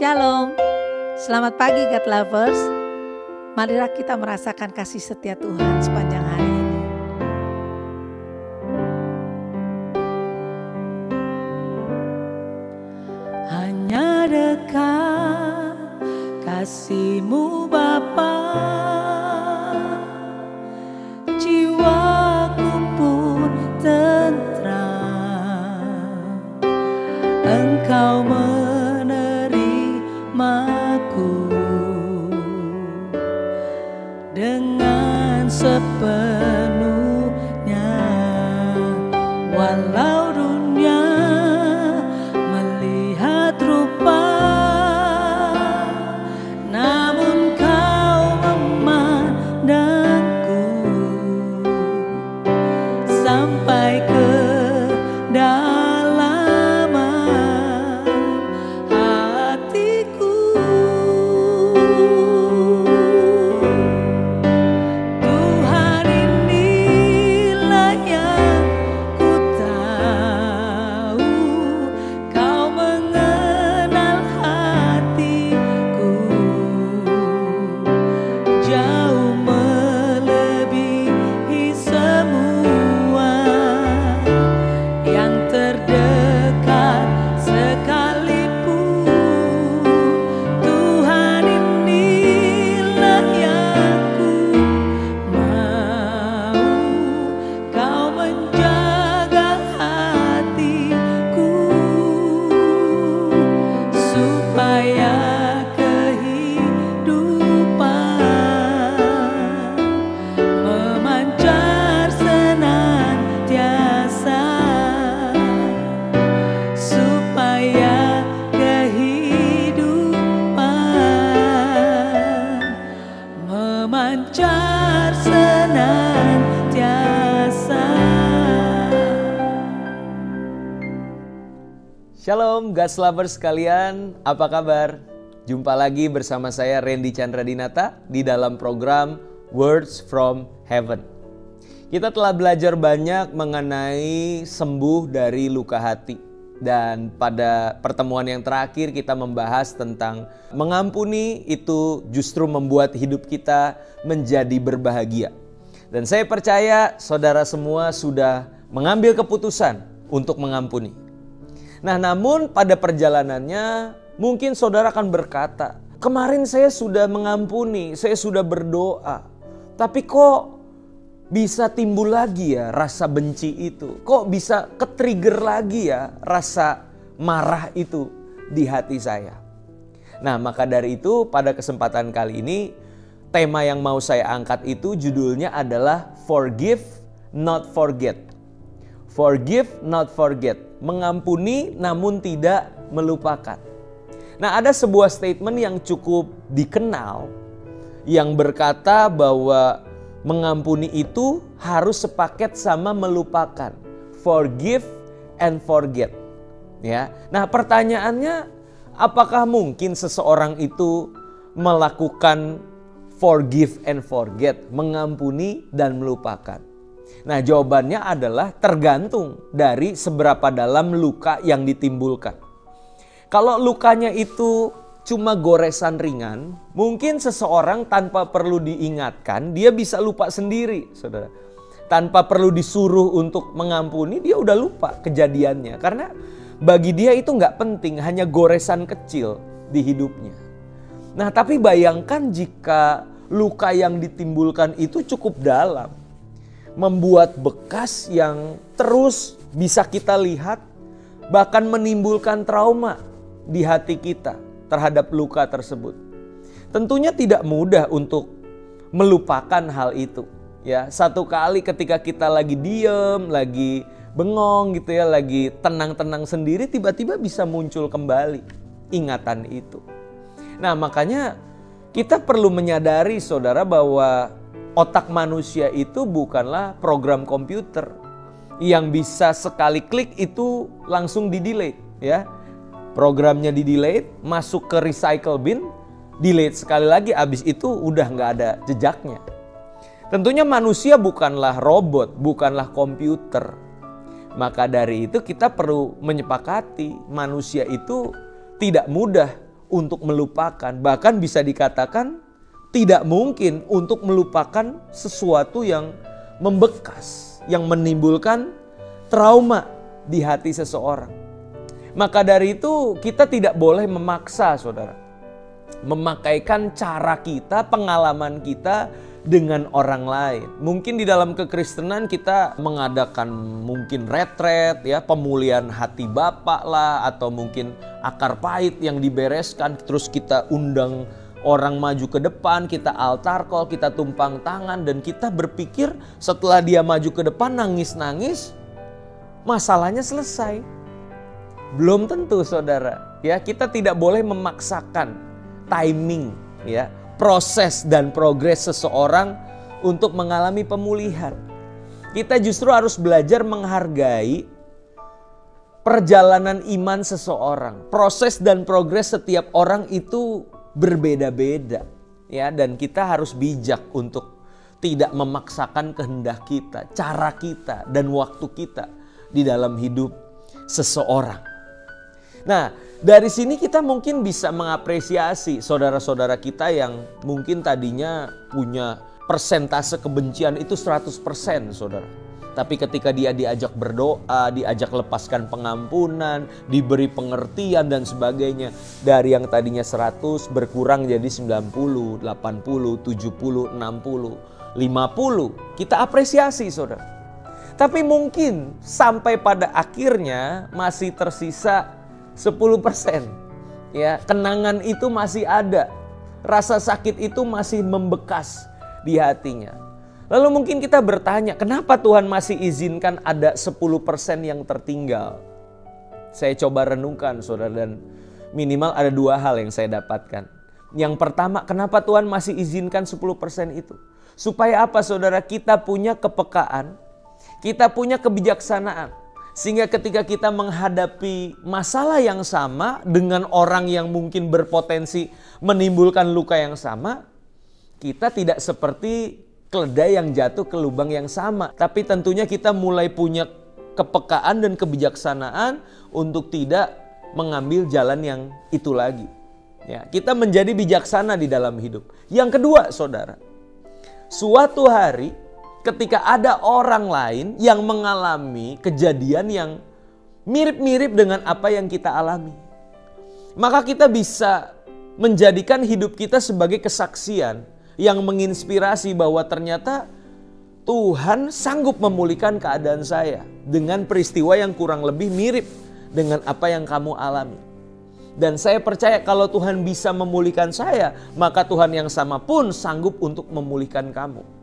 Shalom, selamat pagi God Lovers. Marilah kita merasakan kasih setia Tuhan sepanjang hari ini. Hanya dekat kasih-Mu Bapa, jiwaku pun tentram. Engkau menerimaku dengan sepenuhnya, walau dunia melihat rupa, namun Kau memandangku sampai ke kedalaman hatiku. Tuhan, inilah yang ku tahu, Kau mengenal hatiku jauh melebihi semua yang terdekat sekalipun. Tuhan, inilah yang ku mau, Kau menjaga hatiku supaya kehidupan memancar senantiasa, supaya kehidupan memancar senantiasa. Shalom God's Lovers sekalian, apa kabar? Jumpa lagi bersama saya Randy Chandradinata di dalam program Words from Heaven. Kita telah belajar banyak mengenai sembuh dari luka hati. Dan pada pertemuan yang terakhir kita membahas tentang mengampuni itu justru membuat hidup kita menjadi berbahagia. Dan saya percaya saudara semua sudah mengambil keputusan untuk mengampuni. Nah, namun pada perjalanannya mungkin saudara akan berkata, kemarin saya sudah mengampuni, saya sudah berdoa, tapi kok bisa timbul lagi ya rasa benci itu? Kok bisa ke-trigger lagi ya rasa marah itu di hati saya? Nah, maka dari itu pada kesempatan kali ini tema yang mau saya angkat itu judulnya adalah Forgive Not Forget. Forgive not forget. Mengampuni namun tidak melupakan. Nah, ada sebuah statement yang cukup dikenal yang berkata bahwa mengampuni itu harus sepaket sama melupakan. Forgive and forget. Ya. Nah, pertanyaannya, apakah mungkin seseorang itu melakukan forgive and forget, mengampuni dan melupakan? Nah, jawabannya adalah tergantung dari seberapa dalam luka yang ditimbulkan. Kalau lukanya itu cuma goresan ringan, mungkin seseorang tanpa perlu diingatkan, dia bisa lupa sendiri, saudara. Tanpa perlu disuruh untuk mengampuni, dia udah lupa kejadiannya. Karena bagi dia itu nggak penting, hanya goresan kecil di hidupnya. Nah, tapi bayangkan jika luka yang ditimbulkan itu cukup dalam. Membuat bekas yang terus bisa kita lihat, bahkan menimbulkan trauma di hati kita terhadap luka tersebut. Tentunya tidak mudah untuk melupakan hal itu. Ya, satu kali ketika kita lagi diem, lagi bengong gitu ya, lagi tenang-tenang sendiri, tiba-tiba bisa muncul kembali ingatan itu. Nah, makanya kita perlu menyadari saudara bahwa otak manusia itu bukanlah program komputer yang bisa sekali klik itu langsung di-delete ya. Programnya di-delete, masuk ke recycle bin, delete sekali lagi, habis itu udah nggak ada jejaknya. Tentunya manusia bukanlah robot, bukanlah komputer. Maka dari itu kita perlu menyepakati manusia itu tidak mudah untuk melupakan. Bahkan bisa dikatakan tidak mungkin untuk melupakan sesuatu yang membekas, yang menimbulkan trauma di hati seseorang. Maka dari itu kita tidak boleh memaksa, saudara, memakaikan cara kita, pengalaman kita dengan orang lain. Mungkin di dalam kekristenan kita mengadakan mungkin retret ya, pemulihan hati Bapak lah, atau mungkin akar pahit yang dibereskan, terus kita undang orang maju ke depan, kita altar call, kita tumpang tangan, dan kita berpikir setelah dia maju ke depan nangis-nangis masalahnya selesai. Belum tentu, saudara. Ya, kita tidak boleh memaksakan timing ya, proses dan progres seseorang untuk mengalami pemulihan. Kita justru harus belajar menghargai perjalanan iman seseorang. Proses dan progres setiap orang itu berbeda-beda ya, dan kita harus bijak untuk tidak memaksakan kehendak kita, cara kita, dan waktu kita di dalam hidup seseorang. Nah, dari sini kita mungkin bisa mengapresiasi saudara-saudara kita yang mungkin tadinya punya persentase kebencian itu 100%, saudara. Tapi ketika dia diajak berdoa, diajak lepaskan pengampunan, diberi pengertian dan sebagainya, dari yang tadinya 100 berkurang jadi 90, 80, 70, 60, 50. Kita apresiasi, saudara. Tapi mungkin sampai pada akhirnya masih tersisa 10%. Ya, kenangan itu masih ada. Rasa sakit itu masih membekas di hatinya. Lalu mungkin kita bertanya, kenapa Tuhan masih izinkan ada 10% yang tertinggal? Saya coba renungkan, saudara, dan minimal ada dua hal yang saya dapatkan. Yang pertama, kenapa Tuhan masih izinkan 10% itu? Supaya apa, saudara? Kita punya kepekaan, kita punya kebijaksanaan. Sehingga ketika kita menghadapi masalah yang sama dengan orang yang mungkin berpotensi menimbulkan luka yang sama, kita tidak seperti keledai yang jatuh ke lubang yang sama. Tapi tentunya kita mulai punya kepekaan dan kebijaksanaan untuk tidak mengambil jalan yang itu lagi. Ya, kita menjadi bijaksana di dalam hidup. Yang kedua, saudara, suatu hari ketika ada orang lain yang mengalami kejadian yang mirip-mirip dengan apa yang kita alami, maka kita bisa menjadikan hidup kita sebagai kesaksian yang menginspirasi bahwa ternyata Tuhan sanggup memulihkan keadaan saya dengan peristiwa yang kurang lebih mirip dengan apa yang kamu alami. Dan saya percaya kalau Tuhan bisa memulihkan saya, maka Tuhan yang sama pun sanggup untuk memulihkan kamu.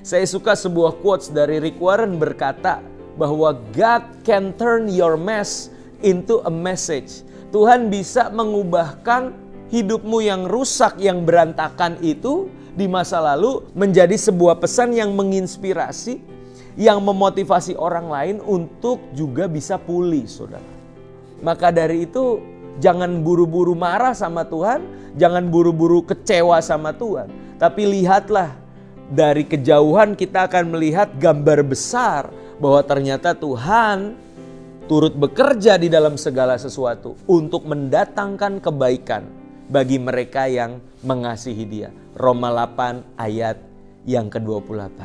Saya suka sebuah quotes dari Rick Warren berkata bahwa God can turn your mess into a message. Tuhan bisa mengubahkan hidupmu yang rusak, yang berantakan itu di masa lalu menjadi sebuah pesan yang menginspirasi, yang memotivasi orang lain untuk juga bisa pulih, saudara. Maka dari itu jangan buru-buru marah sama Tuhan, jangan buru-buru kecewa sama Tuhan. Tapi lihatlah, dari kejauhan kita akan melihat gambar besar bahwa ternyata Tuhan turut bekerja di dalam segala sesuatu untuk mendatangkan kebaikan bagi mereka yang mengasihi Dia. Roma 8 ayat yang ke-28.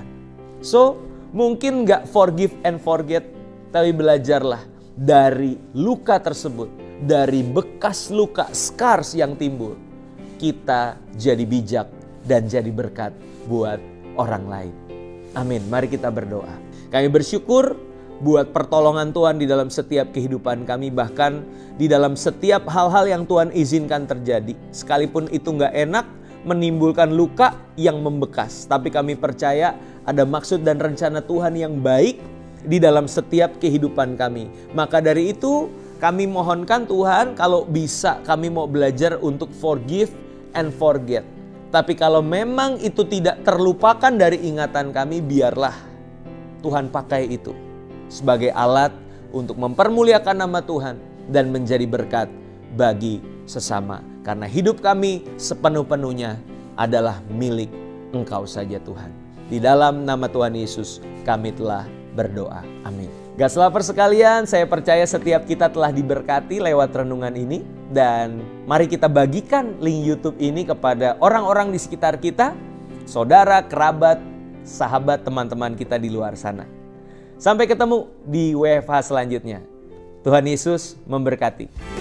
So, mungkin gak forgive and forget, tapi belajarlah dari luka tersebut, dari bekas luka, scars yang timbul. Kita jadi bijak dan jadi berkat buat orang lain. Amin. Mari kita berdoa. Kami bersyukur buat pertolongan Tuhan di dalam setiap kehidupan kami, bahkan di dalam setiap hal-hal yang Tuhan izinkan terjadi. Sekalipun itu gak enak, menimbulkan luka yang membekas. Tapi kami percaya ada maksud dan rencana Tuhan yang baik di dalam setiap kehidupan kami. Maka dari itu kami mohonkan Tuhan, kalau bisa kami mau belajar untuk forgive and forget. Tapi kalau memang itu tidak terlupakan dari ingatan kami, biarlah Tuhan pakai itu sebagai alat untuk mempermuliakan nama Tuhan dan menjadi berkat bagi sesama. Karena hidup kami sepenuh-penuhnya adalah milik Engkau saja, Tuhan. Di dalam nama Tuhan Yesus kami telah berdoa. Amin. Gas Lovers sekalian, saya percaya setiap kita telah diberkati lewat renungan ini. Dan mari kita bagikan link YouTube ini kepada orang-orang di sekitar kita, saudara, kerabat, sahabat, teman-teman kita di luar sana. Sampai ketemu di WFH selanjutnya. Tuhan Yesus memberkati.